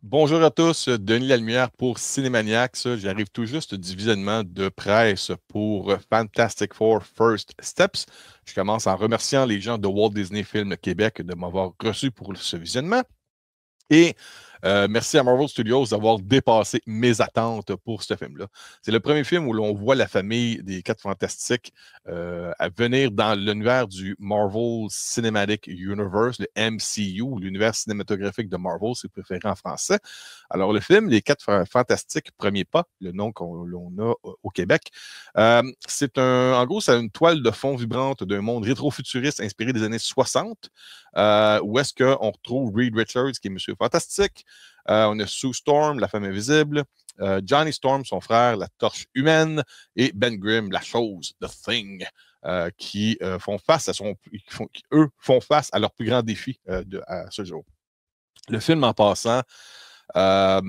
Bonjour à tous, Denis Lalemière pour Cinémaniacs. J'arrive tout juste du visionnement de presse pour Fantastic Four First Steps. Je commence en remerciant les gens de Walt Disney Film Québec de m'avoir reçu pour ce visionnement. Et merci à Marvel Studios d'avoir dépassé mes attentes pour ce film-là. C'est le premier film où l'on voit la famille des Quatre Fantastiques à venir dans l'univers du Marvel Cinematic Universe, le MCU, l'univers cinématographique de Marvel, c'est préféré en français. Alors, le film Les Quatre Fantastiques, premier pas, le nom qu'on a au Québec, en gros, c'est une toile de fond vibrante d'un monde rétro-futuriste inspiré des années 60, où est-ce qu'on retrouve Reed Richards, qui est Monsieur Fantastique, on a Sue Storm, la femme invisible, Johnny Storm, son frère, la torche humaine, et Ben Grimm, la chose, The Thing, qui font face eux font face à leur plus grand défi à ce jour. Le film, en passant, euh,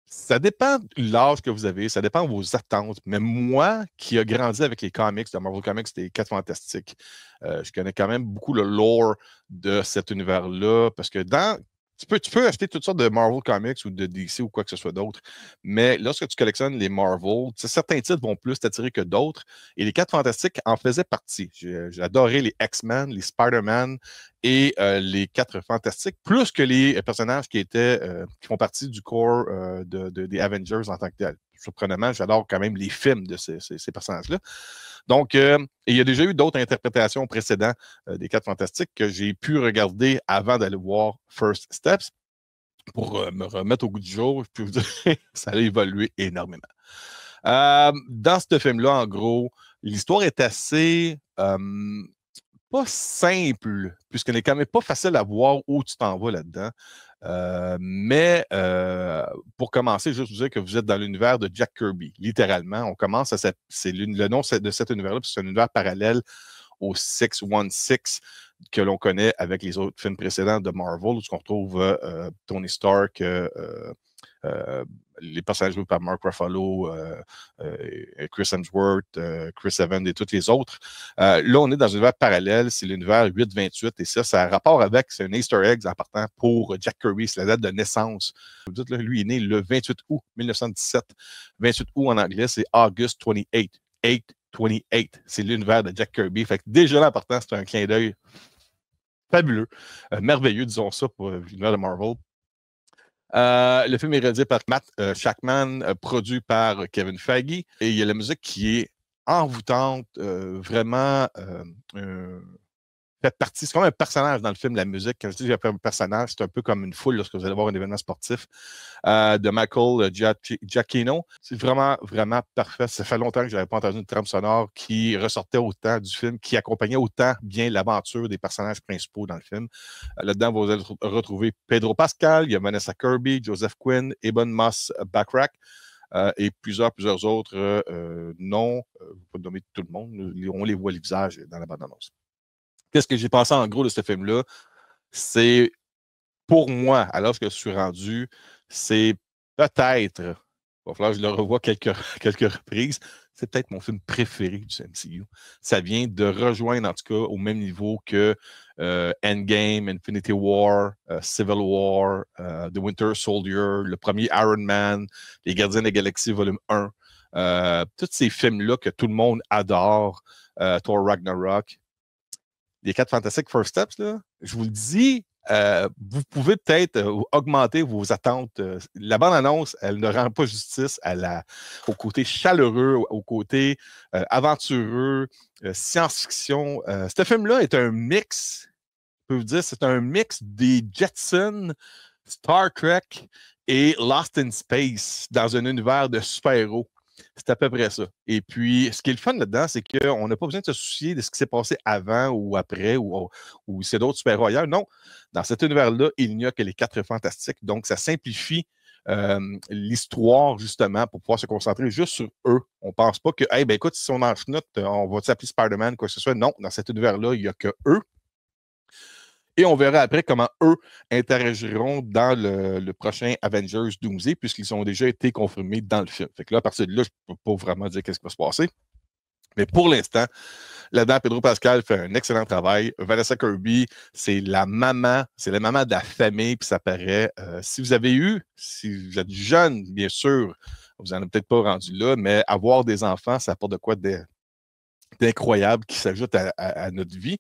ça dépend de l'âge que vous avez, ça dépend de vos attentes. Mais moi, qui a grandi avec les comics, de Marvel Comics, des 4 Fantastiques, je connais quand même beaucoup le lore de cet univers-là, parce que tu peux acheter toutes sortes de Marvel Comics ou de DC ou quoi que ce soit d'autre, mais lorsque tu collectionnes les Marvel, certains titres vont plus t'attirer que d'autres, et les 4 Fantastiques en faisaient partie. J'ai adoré les X-Men, les Spider-Man et les 4 Fantastiques, plus que les personnages qui font partie du corps des Avengers en tant que tel. Surprenamment, j'adore quand même les films de ces personnages-là. Donc, il y a déjà eu d'autres interprétations précédentes des Quatre Fantastiques que j'ai pu regarder avant d'aller voir First Steps pour me remettre au goût du jour. Je peux vous dire, ça a évolué énormément. Dans ce film-là, en gros, l'histoire est assez pas simple, puisqu'elle n'est quand même pas facile à voir où tu t'en vas là-dedans. Mais pour commencer, juste vous dire que vous êtes dans l'univers de Jack Kirby, littéralement. On commence à c'est le nom de cet univers-là, c'est un univers parallèle au 616 que l'on connaît avec les autres films précédents de Marvel, où on retrouve Tony Stark, les personnages joués par Mark Ruffalo, Chris Hemsworth, Chris Evans et tous les autres. Là, on est dans un univers parallèle, c'est l'univers 828 et ça a rapport avec, c'est un Easter egg en partant pour Jack Kirby, c'est la date de naissance. Vous dites, là, lui est né le 28 août 1917. 28 août en anglais, c'est August 28. 828, c'est l'univers de Jack Kirby. Fait que déjà là, en partant, c'est un clin d'œil fabuleux, merveilleux, disons ça, pour l'univers de Marvel. Le film est réalisé par Matt Shackman, produit par Kevin Feige. Et il y a la musique qui est envoûtante, vraiment fait partie. C'est comme un personnage dans le film, la musique. Quand je dis un personnage, c'est un peu comme une foule lorsque vous allez voir un événement sportif de Michael Giacchino. C'est vraiment, vraiment parfait. Ça fait longtemps que je n'avais pas entendu une trame sonore qui ressortait autant du film, qui accompagnait autant bien l'aventure des personnages principaux dans le film. Là-dedans, vous allez retrouver Pedro Pascal, il y a Vanessa Kirby, Joseph Quinn, Eben Moss Backrack. Et plusieurs autres noms. Vous pouvez nommer tout le monde. On les voit les visages dans la bande-annonce. Qu'est-ce que j'ai pensé en gros de ce film-là? C'est, pour moi, alors que je suis rendu, c'est peut-être, il va falloir que je le revoie quelques reprises, c'est peut-être mon film préféré du MCU. Ça vient de rejoindre, en tout cas, au même niveau que Endgame, Infinity War, Civil War, The Winter Soldier, le premier Iron Man, Les Gardiens de la Galaxie volume 1. Tous ces films-là que tout le monde adore, Thor Ragnarok, les 4 Fantastiques First Steps, là, je vous le dis, vous pouvez peut-être augmenter vos attentes. La bande-annonce, elle ne rend pas justice au côté chaleureux, au côté aventureux, science-fiction. Ce film-là est un mix, je peux vous dire, c'est un mix des Jetsons, Star Trek et Lost in Space dans un univers de super-héros. C'est à peu près ça. Et puis, ce qui est le fun là-dedans, c'est qu'on n'a pas besoin de se soucier de ce qui s'est passé avant ou après ou c'est d'autres super-héros ailleurs. Non, dans cet univers-là, il n'y a que les 4 fantastiques. Donc, ça simplifie l'histoire, justement, pour pouvoir se concentrer juste sur eux. On ne pense pas que, hey, ben écoute, si on en chenoute, on va s'appeler Spider-Man, quoi que ce soit. Non, dans cet univers-là, il n'y a que eux. Et on verra après comment eux interagiront dans le prochain Avengers Doomsday, puisqu'ils ont déjà été confirmés dans le film. Fait que là, à partir de là, je ne peux pas vraiment dire qu'est-ce qui va se passer. Mais pour l'instant, là-dedans, Pedro Pascal fait un excellent travail. Vanessa Kirby, c'est la maman de la famille, puis ça paraît. Si vous êtes jeune, bien sûr, vous n'en avez peut-être pas rendu là, mais avoir des enfants, ça apporte de quoi d'incroyable qui s'ajoute à notre vie.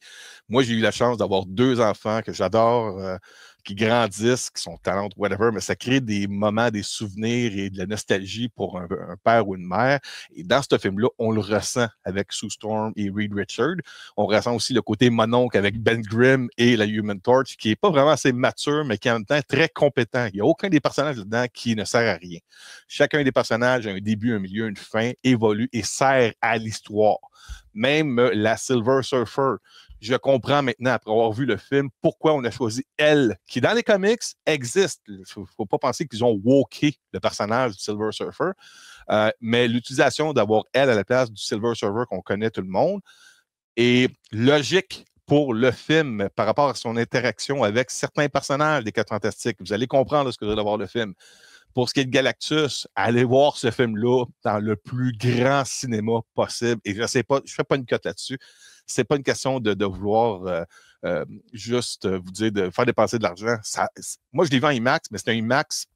Moi, j'ai eu la chance d'avoir 2 enfants que j'adore, qui grandissent, qui sont talents, whatever, mais ça crée des moments, des souvenirs et de la nostalgie pour un père ou une mère. Et dans ce film-là, on le ressent avec Sue Storm et Reed Richards. On ressent aussi le côté mononcle avec Ben Grimm et la Human Torch, qui n'est pas vraiment assez mature, mais qui est en même temps très compétent. Il n'y a aucun des personnages là-dedans qui ne sert à rien. Chacun des personnages a un début, un milieu, une fin, évolue et sert à l'histoire. Même la Silver Surfer, je comprends maintenant, après avoir vu le film, pourquoi on a choisi elle, qui dans les comics existe. Il ne faut pas penser qu'ils ont woké le personnage du Silver Surfer, mais l'utilisation d'avoir elle à la place du Silver Surfer qu'on connaît tout le monde est logique pour le film par rapport à son interaction avec certains personnages des Quatre Fantastiques. Vous allez comprendre ce que vous allez voir le film. Pour ce qui est de Galactus, allez voir ce film-là dans le plus grand cinéma possible. Et je ne fais pas une cote là-dessus. Ce n'est pas une question de vouloir juste vous dire de faire dépenser de l'argent. Moi, je l'ai vu en IMAX, mais c'est un IMAX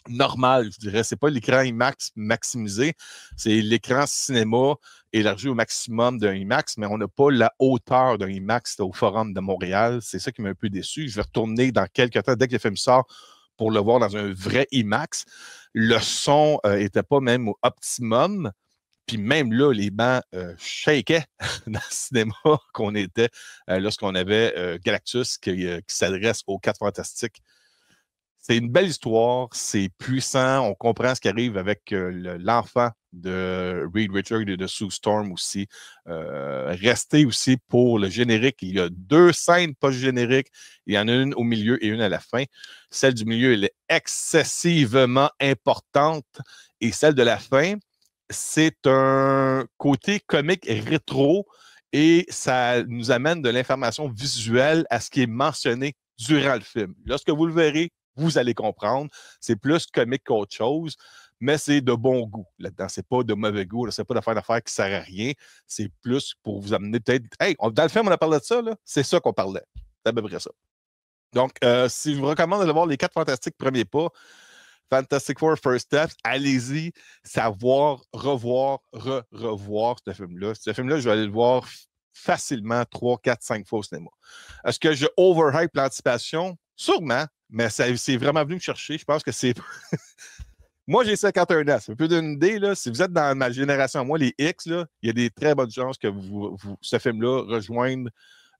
normal, je dirais. Ce n'est pas l'écran IMAX maximisé. C'est l'écran cinéma élargi au maximum d'un IMAX, mais on n'a pas la hauteur d'un IMAX au Forum de Montréal. C'est ça qui m'a un peu déçu. Je vais retourner dans quelques temps, dès que le film sort, pour le voir dans un vrai IMAX. Le son n'était pas même au optimum. Puis même là, les bancs shakaient dans le cinéma qu'on était lorsqu'on avait Galactus qui s'adresse aux Quatre Fantastiques. C'est une belle histoire, c'est puissant, on comprend ce qui arrive avec l'enfant de Reed Richards et de Sue Storm aussi. Restez aussi pour le générique. Il y a 2 scènes post-génériques. Il y en a une au milieu et une à la fin. Celle du milieu, elle est excessivement importante. Et celle de la fin, c'est un côté comique rétro et ça nous amène de l'information visuelle à ce qui est mentionné durant le film. Lorsque vous le verrez, vous allez comprendre. C'est plus comique qu'autre chose, mais c'est de bon goût là-dedans. C'est pas de mauvais goût. C'est pas d'affaire qui sert à rien. C'est plus pour vous amener peut-être. Hey, dans le film, on a parlé de ça, là. C'est ça qu'on parlait. C'est à peu près ça. Donc, si je vous recommande d'aller voir les 4 Fantastiques premiers pas, Fantastic Four First Steps, allez-y, savoir, revoir, revoir ce film-là. Ce film-là, je vais aller le voir facilement 3, 4, 5 fois au cinéma. Est-ce que je overhype l'anticipation? Sûrement, mais c'est vraiment venu me chercher. Je pense que c'est. Moi, j'ai 51 ans. C'est un peu d'une idée. Là. Si vous êtes dans ma génération, moi, les X, là, il y a des très bonnes chances que ce film-là rejoigne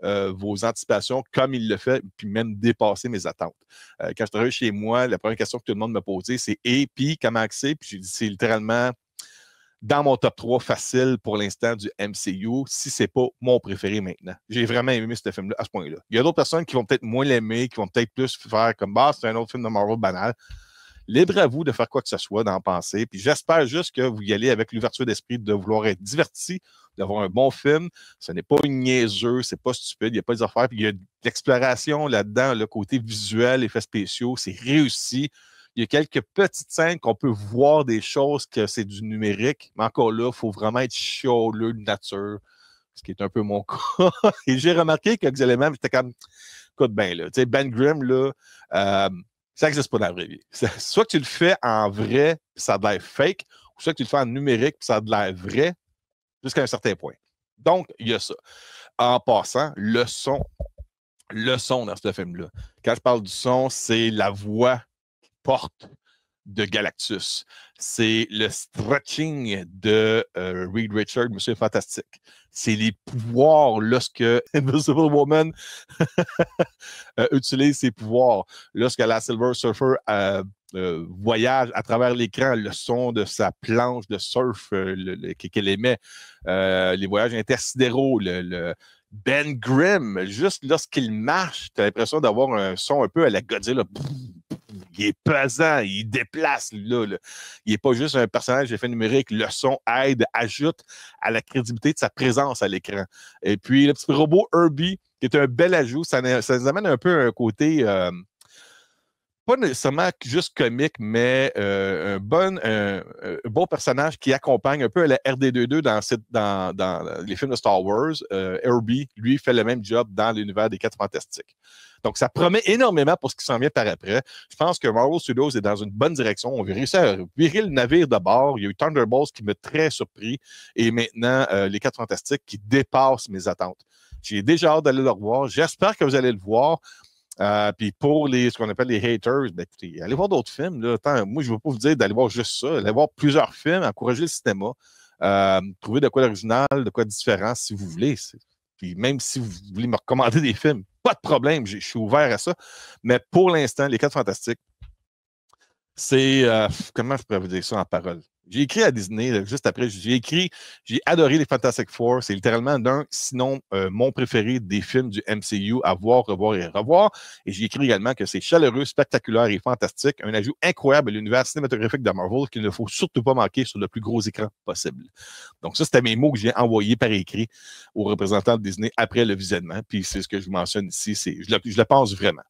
vos anticipations comme il le fait, puis même dépasser mes attentes. Quand je travaille chez moi, la première question que tout le monde me posait, c'est et puis comment c'est? Puis j'ai dit, c'est littéralement dans mon top 3 facile pour l'instant du MCU, si c'est pas mon préféré maintenant. J'ai vraiment aimé ce film-là à ce point-là. Il y a d'autres personnes qui vont peut-être moins l'aimer, qui vont peut-être plus faire comme bah, c'est un autre film de Marvel banal. Libre à vous de faire quoi que ce soit, d'en penser. Puis j'espère juste que vous y allez avec l'ouverture d'esprit de vouloir être diverti, d'avoir un bon film. Ce n'est pas une niaiseux, c'est pas stupide, il n'y a pas des affaires. Puis il y a de l'exploration là-dedans, le côté visuel, effets spéciaux, c'est réussi. Il y a quelques petites scènes qu'on peut voir des choses que c'est du numérique, mais encore là, il faut vraiment être chialeux de nature, ce qui est un peu mon cas. Et j'ai remarqué quelques éléments, j'étais comme, écoute bien, là, tu sais, Ben Grimm, là, ça n'existe pas dans la vraie vie. Soit que tu le fais en vrai, puis ça a de l'air fake, ou soit que tu le fais en numérique, puis ça a de l'air vrai, jusqu'à un certain point. Donc, il y a ça. En passant, le son dans ce film-là. Quand je parle du son, c'est la voix qui porte de Galactus. C'est le stretching de Reed Richards, Monsieur Fantastique. C'est les pouvoirs lorsque Invisible Woman utilise ses pouvoirs. Lorsque la Silver Surfer voyage à travers l'écran, le son de sa planche de surf qu'elle émet, les voyages intersidéraux, Ben Grimm, juste lorsqu'il marche, tu as l'impression d'avoir un son un peu à la Godzilla. Il est pesant, il déplace. Là. Il n'est pas juste un personnage d'effet numérique. Le son aide, ajoute à la crédibilité de sa présence à l'écran. Et puis, le petit robot Herbie, qui est un bel ajout, ça nous amène un peu un côté pas nécessairement juste comique, mais un bon personnage qui accompagne un peu la RD22 dans les films de Star Wars. Herbie, lui, fait le même job dans l'univers des Quatre Fantastiques. Donc, ça promet énormément pour ce qui s'en vient par après. Je pense que Marvel Studios est dans une bonne direction. On va réussir à virer le navire de bord. Il y a eu Thunderbolts qui m'a très surpris. Et maintenant, les Quatre Fantastiques qui dépassent mes attentes. J'ai déjà hâte d'aller le revoir. J'espère que vous allez le voir. Puis pour ce qu'on appelle les haters, ben écoutez, allez voir d'autres films. Là. Attends, moi, je ne veux pas vous dire d'aller voir juste ça. Allez voir plusieurs films, encourager le cinéma, trouver de quoi d'original, de quoi de différent si vous voulez. Puis même si vous voulez me recommander des films, pas de problème, je suis ouvert à ça. Mais pour l'instant, Les Quatre Fantastiques, c'est, comment je pourrais vous dire ça en parole? J'ai écrit à Disney, là, juste après, j'ai adoré les Fantastic Four. C'est littéralement sinon mon préféré des films du MCU à voir, revoir et revoir. Et j'ai écrit également que c'est chaleureux, spectaculaire et fantastique. Un ajout incroyable à l'univers cinématographique de Marvel qu'il ne faut surtout pas manquer sur le plus gros écran possible. Donc ça, c'était mes mots que j'ai envoyés par écrit aux représentants de Disney après le visionnement. Puis c'est ce que je mentionne ici, je le pense vraiment.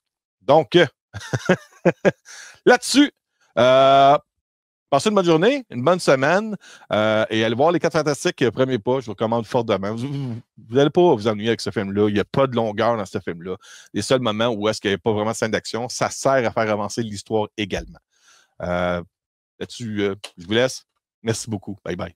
Donc, là-dessus, passez une bonne journée, une bonne semaine et allez voir Les Quatre Fantastiques, premier pas, je vous recommande fortement. Vous n'allez pas vous ennuyer avec ce film-là. Il n'y a pas de longueur dans ce film-là. Les seuls moments où est-ce qu'il n'y a pas vraiment de scène d'action, ça sert à faire avancer l'histoire également. Là-dessus, je vous laisse. Merci beaucoup. Bye bye.